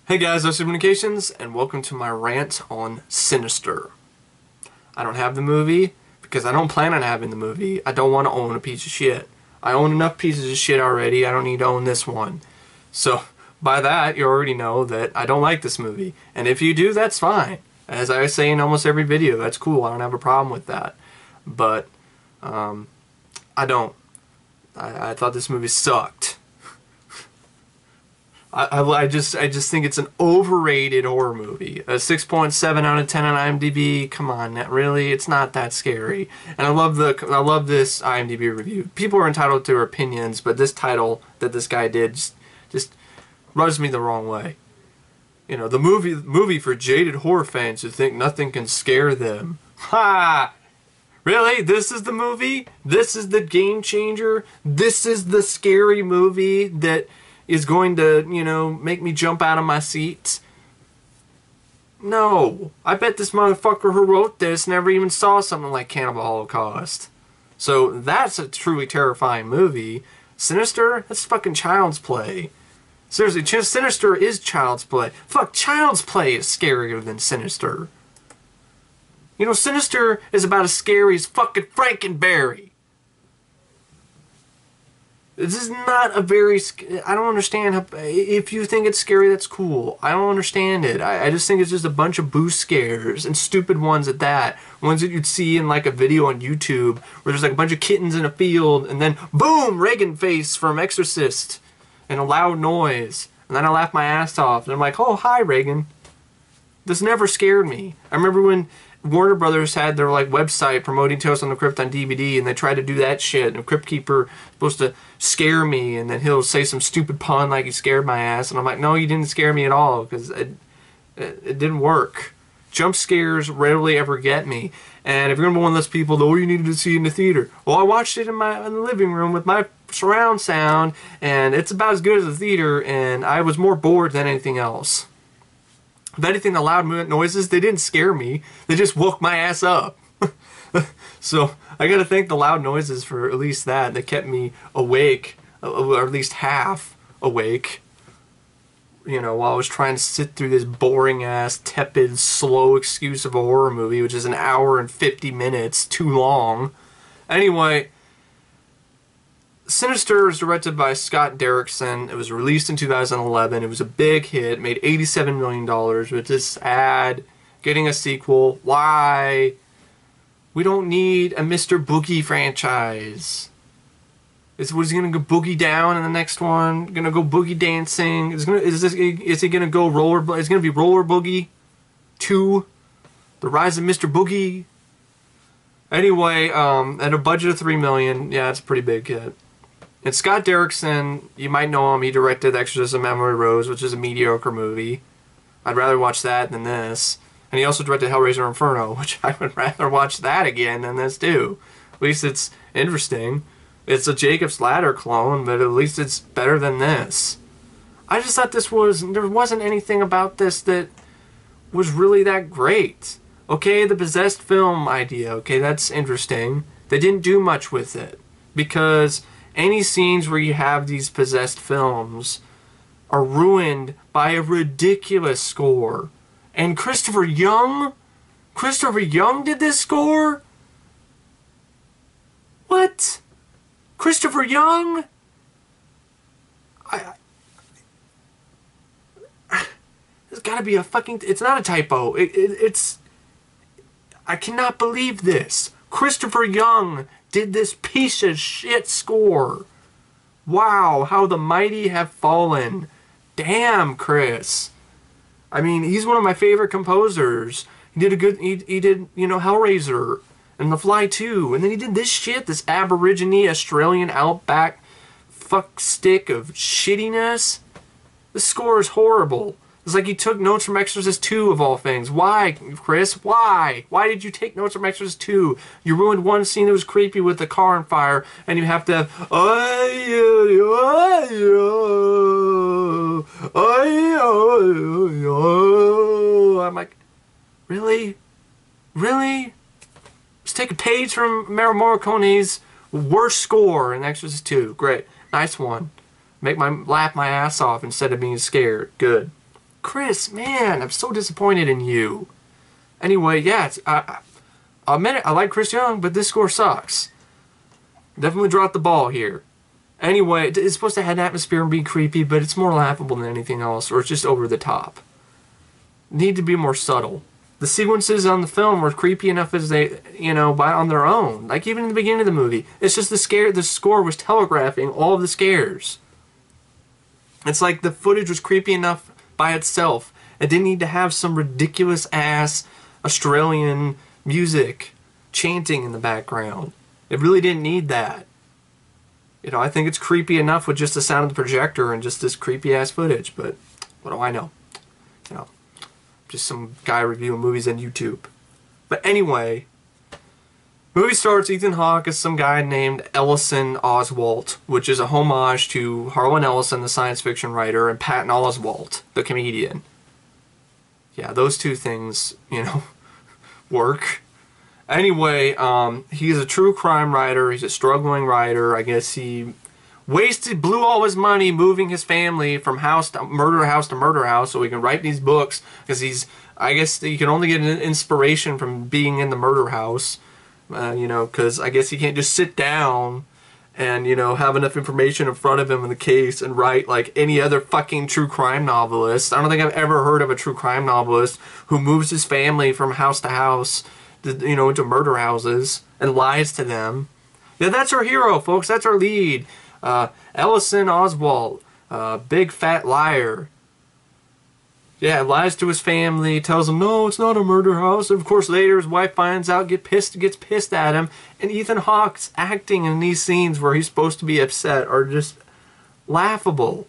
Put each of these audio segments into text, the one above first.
Hey guys, I'm Communications, and welcome to my rant on Sinister. I don't have the movie because I don't plan on having the movie. I don't want to own a piece of shit. I own enough pieces of shit already. I don't need to own this one. So, by that, you already know that I don't like this movie. And if you do, that's fine. As I say in almost every video, that's cool. I don't have a problem with that. But, I don't. I thought this movie sucked. I just think it's an overrated horror movie. A 6.7 out of 10 on IMDb. Come on, really? It's not that scary. And I love this IMDb review. People are entitled to their opinions, but this title that this guy did just rubs me the wrong way. You know, the movie for jaded horror fans who think nothing can scare them. Ha! Really? This is the movie? This is the game changer? This is the scary movie that is going to, you know, make me jump out of my seat? No. I bet this motherfucker who wrote this never even saw something like Cannibal Holocaust. So that's a truly terrifying movie. Sinister? That's fucking child's play. Seriously, Sinister is child's play. Fuck, child's play is scarier than Sinister. You know, Sinister is about as scary as fucking Frankenberry. This is not a very... I don't understand how... If you think it's scary, that's cool. I don't understand it. I just think it's just a bunch of boo scares, and stupid ones at that. Ones that you'd see in like a video on YouTube, where there's like a bunch of kittens in a field, and then boom! Reagan face from Exorcist, and a loud noise. And then I laugh my ass off, and I'm like, oh, hi, Reagan. This never scared me. I remember when Warner Brothers had their like website promoting Tales from the Crypt on DVD, and they tried to do that shit, and the Crypt Keeper was supposed to scare me, and then he'll say some stupid pun like he scared my ass, and I'm like, no, you didn't scare me at all, because it didn't work. Jump scares rarely ever get me. And if you're gonna be one of those people that, oh, you needed to see it in the theater, well, I watched it in the living room with my surround sound, and it's about as good as the theater, and I was more bored than anything else. If anything, the loud noises, they didn't scare me. They just woke my ass up. So I gotta thank the loud noises for at least that. They kept me awake, or at least half awake. You know, while I was trying to sit through this boring-ass, tepid, slow excuse of a horror movie, which is an hour and 50 minutes, too long. Anyway, Sinister is directed by Scott Derrickson. It was released in 2011. It was a big hit. Made $87 million, which is sad. Getting a sequel. Why? We don't need a Mr. Boogie franchise. Is he gonna go boogie down in the next one? Gonna go boogie dancing? Is he gonna go roller? Is it gonna be Roller Boogie 2? The Rise of Mr. Boogie? Anyway, at a budget of $3 million, yeah, it's a pretty big hit. And Scott Derrickson, you might know him. He directed Exorcism Emily Rose, which is a mediocre movie. I'd rather watch that than this. And he also directed Hellraiser Inferno, which I would rather watch that again than this too. At least it's interesting. It's a Jacob's Ladder clone, but at least it's better than this. I just thought there wasn't anything about this that was really that great. Okay, the possessed film idea, okay, that's interesting. They didn't do much with it, because any scenes where you have these possessed films are ruined by a ridiculous score. And Christopher Young did this score? What? Christopher Young? There's gotta be a fucking... It's not a typo. It's... I cannot believe this. Christopher Young did this piece of shit score. Wow, how the mighty have fallen. Damn, Chris. I mean, he's one of my favorite composers. He did, you know, Hellraiser and The Fly 2. And then he did this shit, this Aborigine Australian outback fuck stick of shittiness. The score is horrible. It's like he took notes from Exorcist 2 of all things. Why, Chris? Why? Why did you take notes from Exorcist 2? You ruined one scene that was creepy with the car on fire, and you have to have... I'm like, really? Really? Just take a page from Morricone's worst score in Exorcist 2. Great. Nice one. Laugh my ass off instead of being scared. Good. Chris, man, I'm so disappointed in you. Anyway, yeah, I'll admit it, I like Chris Young, but this score sucks. Definitely dropped the ball here. Anyway, it's supposed to have an atmosphere and be creepy, but it's more laughable than anything else, or it's just over the top. Need to be more subtle. The sequences on the film were creepy enough as they, on their own. Like even in the beginning of the movie, it's just the score was telegraphing all of the scares. It's like the footage was creepy enough by itself. It didn't need to have some ridiculous ass Australian music chanting in the background. It really didn't need that. I think it's creepy enough with just the sound of the projector and just this creepy ass footage, but what do I know? Just some guy reviewing movies on YouTube. But anyway, movie starts, Ethan Hawke is some guy named Ellison Oswalt, which is a homage to Harlan Ellison, the science fiction writer, and Patton Oswalt, the comedian. Yeah, those two things, work. Anyway, he's a true crime writer. He's a struggling writer. I guess he blew all his money moving his family from murder house to murder house so he can write these books, because I guess you can only get an inspiration from being in the murder house, because I guess he can't just sit down and, have enough information in front of him in the case and write like any other fucking true crime novelist. I don't think I've ever heard of a true crime novelist who moves his family from house to house, into murder houses and lies to them. Yeah, that's our hero, folks. That's our lead. Ellison Oswalt, big fat liar. Yeah, lies to his family, tells them, no, it's not a murder house. And of course, later his wife finds out, gets pissed at him. And Ethan Hawke's acting in these scenes where he's supposed to be upset are just laughable.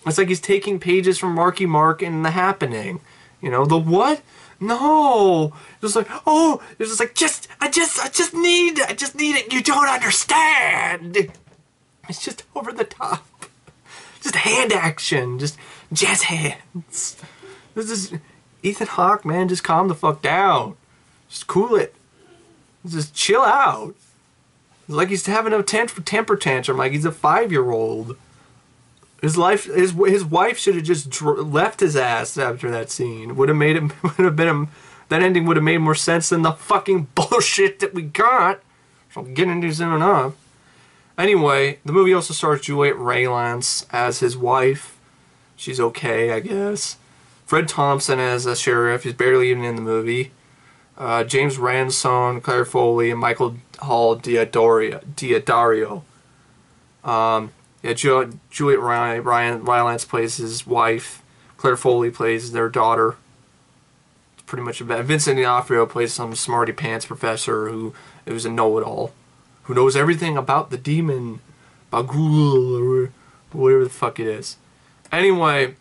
It's like he's taking pages from Marky Mark in The Happening. The what? No, it's like, oh, it's just like, I just need it. You don't understand. It's just over the top. Just hand action, just jazz hands. This is Ethan Hawke, man. Just calm the fuck down. Just cool it. Just chill out. It's like he's having a temper tantrum, like he's a 5-year-old. His wife should have just left his ass after that scene. That ending would have made more sense than the fucking bullshit that we got. So I'm getting into soon enough. Anyway, the movie also stars Juliet Rylance as his wife. She's okay, I guess. Fred Thompson as a sheriff. He's barely even in the movie. James Ransone, Clare Foley, and Michael Hall Diodario. Juliet Rylance plays his wife. Clare Foley plays their daughter. It's pretty much about Vincent D'Onofrio plays some smarty pants professor who is a know-it-all, who knows everything about the demon, Bagul, or whatever the fuck it is. Anyway,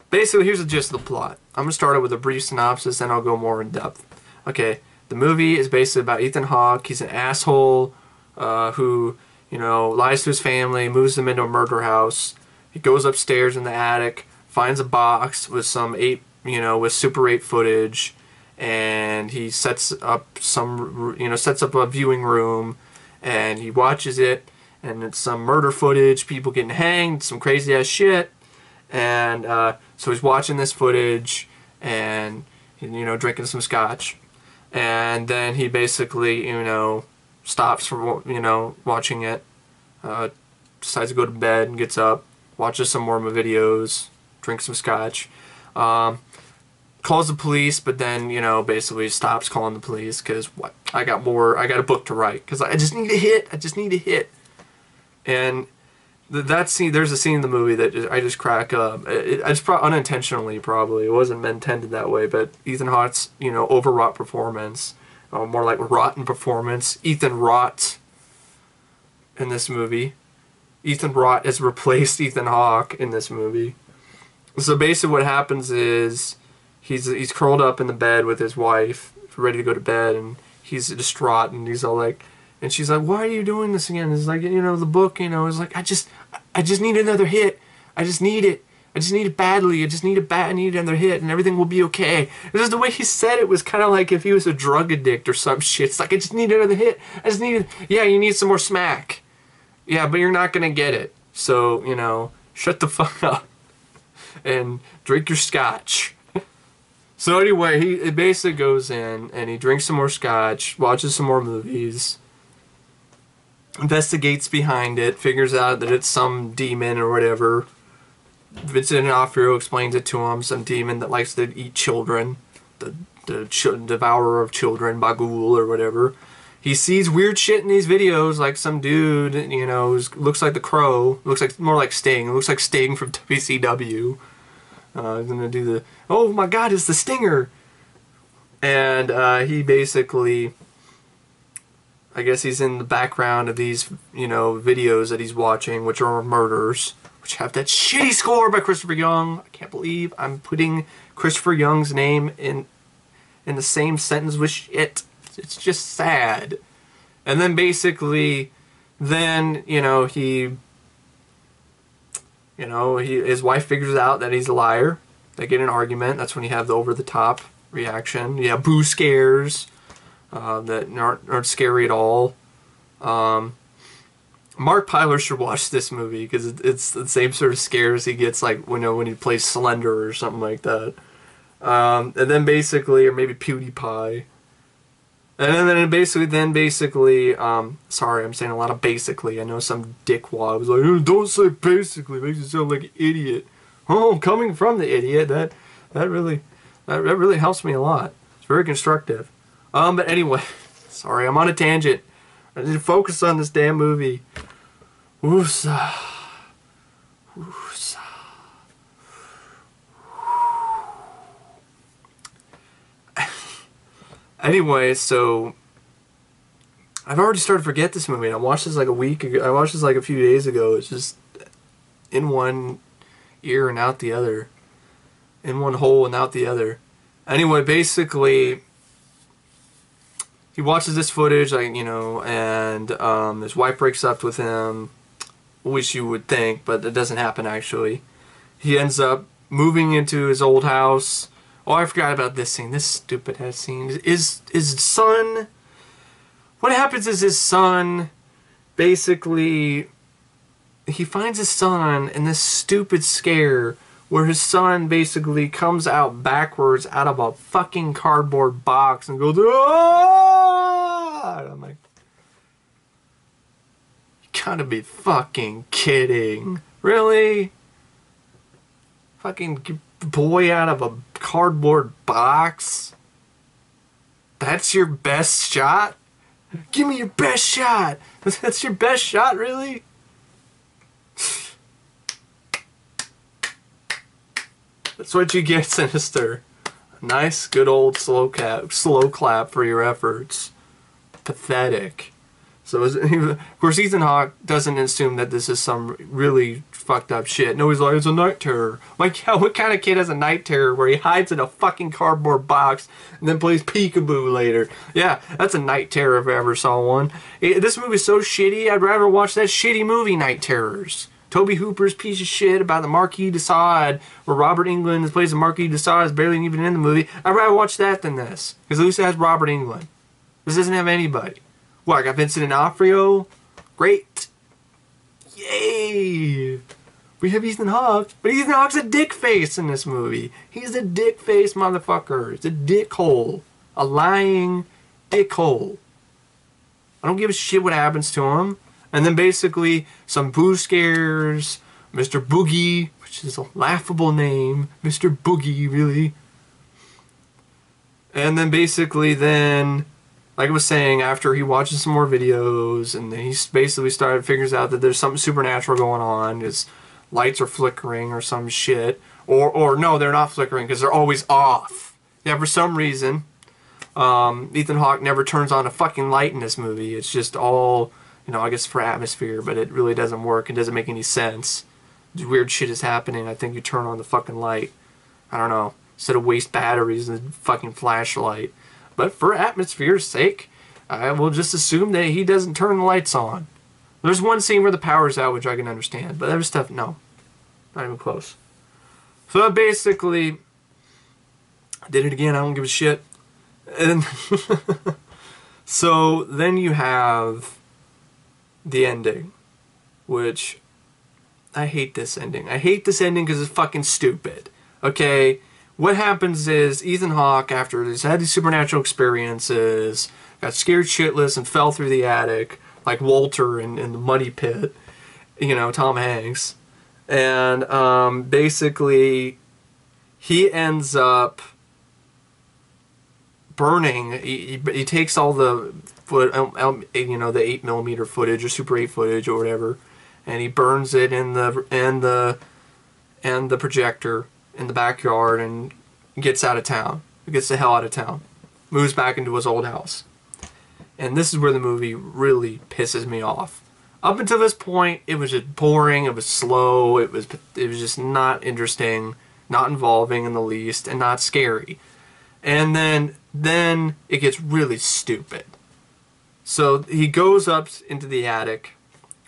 basically here's the gist of the plot. I'm gonna start it with a brief synopsis, then I'll go more in depth. Okay, the movie is basically about Ethan Hawke. He's an asshole who lies to his family, moves them into a murder house. He goes upstairs in the attic, finds a box with some with Super 8 footage, and he sets up a viewing room, and he watches it, and it's some murder footage, people getting hanged, some crazy ass shit, and so he's watching this footage, and drinking some scotch, and then he basically stops from watching it, decides to go to bed and gets up, watches some more of my videos, drinks some scotch, calls the police, but then basically stops calling the police because I got a book to write, because I just need a hit. And that scene, there's a scene in the movie that I just crack up. It's unintentionally, probably it wasn't intended that way, but Ethan Hawke's overwrought performance. More like rotten performance. Ethan Rot in this movie. Ethan Rot has replaced Ethan Hawke in this movie. So basically what happens is he's curled up in the bed with his wife, ready to go to bed, and he's distraught, and he's all like, and she's like, why are you doing this again? It's like, the book, it's like, I just need another hit. I just need it. I just need it badly. I need another hit, and everything will be okay. This is the way he said it, was kind of like if he was a drug addict or some shit. It's like, I just need another hit. Yeah, you need some more smack. Yeah, but you're not going to get it. So, shut the fuck up. and drink your scotch. So anyway, he basically goes in and he drinks some more scotch, watches some more movies, investigates behind it, figures out that it's some demon or whatever. Vincent D'Onofrio explains it to him, some demon that likes to eat children, the devourer of children, Bagul or whatever. He sees weird shit in these videos, like some dude, you know, looks like the Crow, looks like more like Sting, looks like Sting from WCW. He's gonna do the, oh my God, it's the Stinger, and he basically, I guess he's in the background of these, you know, videos that he's watching, which are murders, which have that shitty score by Christopher Young. I can't believe I'm putting Christopher Young's name in the same sentence with shit. It's just sad. And then basically, then, you know, his wife figures out that he's a liar. They get in an argument. That's when you have the over-the-top reaction. You have boo scares that aren't scary at all. Mark Pyler should watch this movie because it's the same sort of scares he gets like when he plays Slender or something like that. And then basically, or maybe PewDiePie. And then basically, sorry, I'm saying a lot of basically. I know some dickwad was like, oh, don't say basically, it makes you sound like an idiot. Oh, coming from the idiot, that really helps me a lot. It's very constructive. But anyway, sorry, I'm on a tangent. I need to focus on this damn movie. Woosa. Woosa. Anyway, so I've already started to forget this movie. I watched this like a week ago. I watched this like a few days ago. It's just in one ear and out the other. In one hole and out the other. Anyway, basically, he watches this footage, like, you know, and his wife breaks up with him, which you would think, but it doesn't happen actually. He ends up moving into his old house. Oh, I forgot about this scene. This stupid ass scene. His son. What happens is his son, basically, he finds his son in this stupid scare where his son basically comes out backwards out of a fucking cardboard box and goes, "Ah!" And I'm like, you gotta be fucking kidding. Really? Fucking boy out of a cardboard box? That's your best shot? Give me your best shot! That's your best shot, really? That's what you get, Sinister. A nice, good old slow clap for your efforts. Pathetic. So, of course, Ethan Hawke doesn't assume that this is some really fucked up shit. No, he's like, it's a night terror. Like, yeah, what kind of kid has a night terror where he hides in a fucking cardboard box and then plays peekaboo later? Yeah, that's a night terror if I ever saw one. This movie's so shitty, I'd rather watch that shitty movie, Night Terrors. Toby Hooper's piece of shit about the Marquis de Sade, where Robert Englund plays the Marquis de Sade, is barely even in the movie. I'd rather watch that than this. Because at least it has Robert Englund. This doesn't have anybody. What, I got Vincent D'Onofrio? Great. Yay! We have Ethan Hawke, but Ethan Hawke's a dick face in this movie. He's a dick face motherfucker. He's a dickhole. A lying dickhole. I don't give a shit what happens to him. And then basically some boo scares, Mr. Boogie, which is a laughable name. Mr. Boogie, really. And then basically then, like I was saying, after he watches some more videos and he basically figures out that there's something supernatural going on. His lights are flickering or some shit. Or no, they're not flickering because they're always off. Yeah, for some reason, Ethan Hawke never turns on a fucking light in this movie. It's just all, you know, I guess for atmosphere, but it really doesn't work. It doesn't make any sense. Weird shit is happening. I think you turn on the fucking light. I don't know. Instead of waste batteries and a fucking flashlight. But for atmosphere's sake, I will just assume that he doesn't turn the lights on. There's one scene where the power's out, which I can understand. But other stuff, no. Not even close. So basically, I did it again. I don't give a shit. And so then you have the ending, which I hate this ending. I hate this ending because it's fucking stupid. Okay? What happens is Ethan Hawke, after he's had these supernatural experiences, got scared shitless and fell through the attic, like Walter in the Muddy Pit, you know, Tom Hanks. And basically, he ends up burning. He takes all the the 8mm footage or Super 8 footage or whatever, and he burns it in the projector in the backyard and gets out of town. Gets the hell out of town. Moves back into his old house. And this is where the movie really pisses me off. Up until this point, it was just boring, it was slow, it was just not interesting, not involving in the least, and not scary. And then it gets really stupid. So he goes up into the attic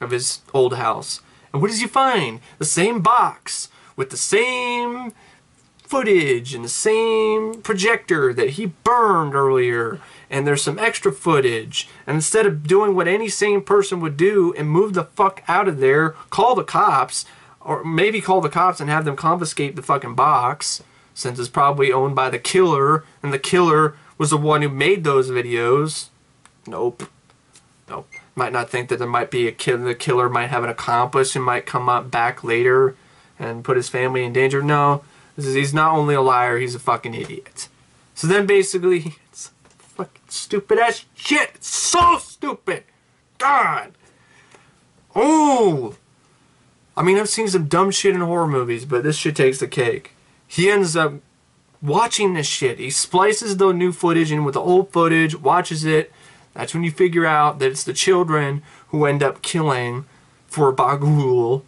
of his old house, and what does he find? The same box with the same footage and the same projector that he burned earlier, and there's some extra footage, and instead of doing what any sane person would do and move the fuck out of there, call the cops, or maybe call the cops and have them confiscate the fucking box, since it's probably owned by the killer, and the killer was the one who made those videos. Nope. Might not think that there might be a killer. The killer might have an accomplice who might come up back later and put his family in danger. No, he's not only a liar, he's a fucking idiot. So then basically, it's fucking stupid ass shit. It's so stupid. God. Oh. I mean, I've seen some dumb shit in horror movies, but this shit takes the cake. He ends up watching this shit. He splices the new footage in with the old footage, watches it. That's when you figure out that it's the children who end up killing for Bagul.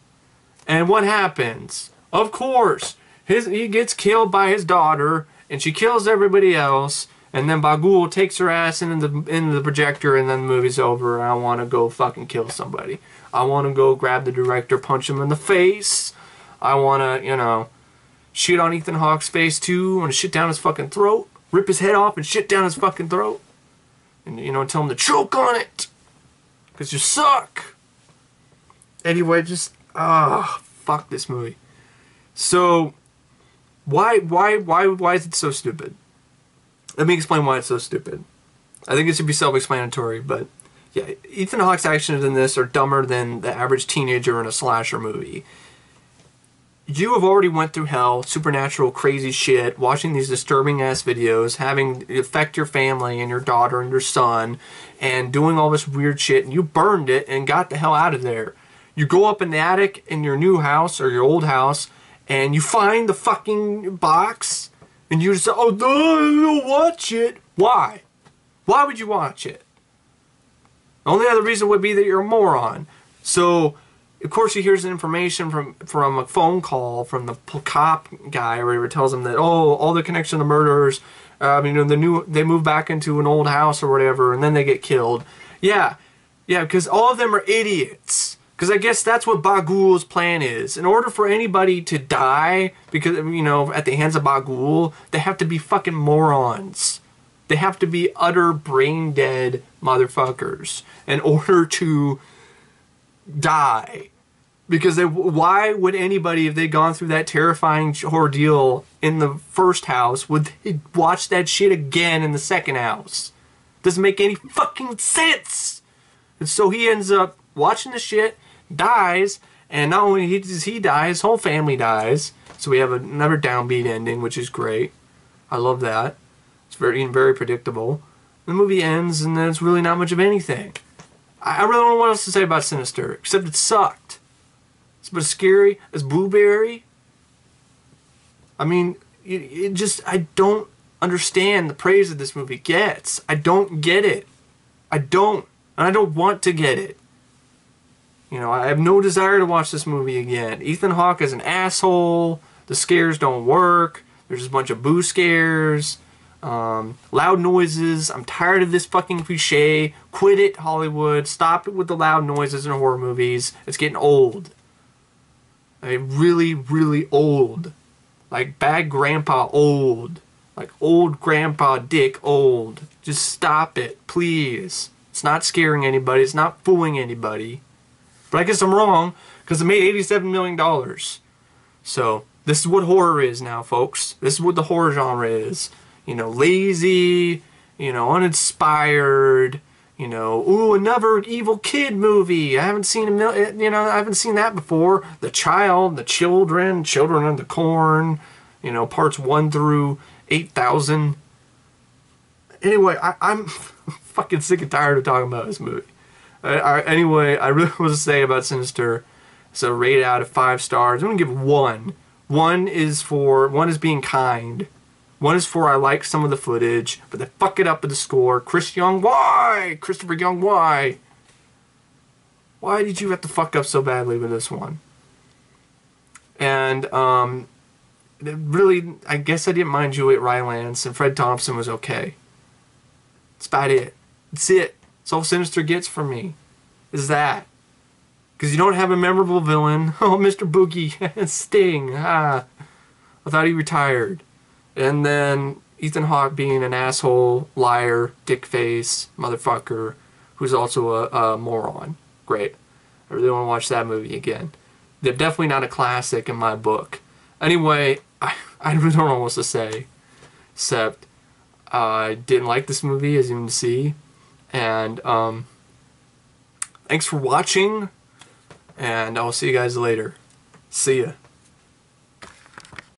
And what happens? Of course, he gets killed by his daughter, and she kills everybody else, and then Bagul takes her ass into the projector, and then the movie's over. I want to go fucking kill somebody. I want to go grab the director, punch him in the face. I want to, you know, shit on Ethan Hawke's face too. I want to shit down his fucking throat. Rip his head off and shit down his fucking throat. And, you know, tell him to choke on it. Because you suck. Anyway, just, fuck this movie. So, why is it so stupid? Let me explain why it's so stupid. I think it should be self-explanatory, but yeah, Ethan Hawke's actions in this are dumber than the average teenager in a slasher movie. You have already went through hell, supernatural crazy shit, watching these disturbing ass videos, having it affect your family and your daughter and your son, and doing all this weird shit, and you burned it and got the hell out of there. You go up in the attic in your new house or your old house, and you find the fucking box, and you just say, oh, no, watch it. Why? Why would you watch it? The only other reason would be that you're a moron. So, of course, he hears the information from a phone call from the cop guy, or whatever, tells him that, oh, all the connection to murderers, you know, they move back into an old house or whatever, and then they get killed. Yeah, because all of them are idiots. Because I guess that's what Bagul's plan is. In order for anybody to die, because, you know, at the hands of Bagul, they have to be fucking morons. They have to be utter brain-dead motherfuckers in order to die. Because why would anybody, if they'd gone through that terrifying ordeal in the first house, would they watch that shit again in the second house? Doesn't make any fucking sense. And so he ends up watching the shit, dies, and not only does he die, his whole family dies. So we have another downbeat ending, which is great. I love that. It's very predictable. The movie ends, and then it's really not much of anything. I really don't know what else to say about Sinister, except it sucked. It's about as scary as Blueberry. I mean, I don't understand the praise that this movie gets. I don't get it. I don't. And I don't want to get it. You know, I have no desire to watch this movie again. Ethan Hawke is an asshole. The scares don't work. There's just a bunch of boo scares. Loud noises. I'm tired of this fucking cliche. Quit it, Hollywood. Stop it with the loud noises in horror movies. It's getting old. Like, really, really old. Like bad grandpa old. Like old grandpa dick old. Just stop it, please. It's not scaring anybody. It's not fooling anybody. But I guess I'm wrong, because it made $87 million. So this is what horror is now, folks. This is what the horror genre is. You know, lazy, you know, uninspired, you know, ooh, another evil kid movie. I haven't seen I haven't seen that before. The Child, the Children, Children of the Corn, you know, parts 1 through 8,000. Anyway, I'm fucking sick and tired of talking about this movie. Anyway, I really want to say about Sinister. So rated out of 5 stars. I'm gonna give 1. One is being kind. 1 is for I like some of the footage, but they fuck it up with the score. Christopher Young, why? Why did you have to fuck up so badly with this one? And really, I guess I didn't mind Juliet Rylance, and Fred Thompson was okay. That's about it. That's it. That's all Sinister gets from me. Is that. Because you don't have a memorable villain. Oh, Mr. Boogie. Sting. I thought he retired. And then Ethan Hawke being an asshole, liar, dickface, motherfucker, who's also a moron. Great. I really want to watch that movie again. They're definitely not a classic in my book. Anyway, I really don't know what else to say. Except, I didn't like this movie, as you can see. And, thanks for watching. And I'll see you guys later. See ya.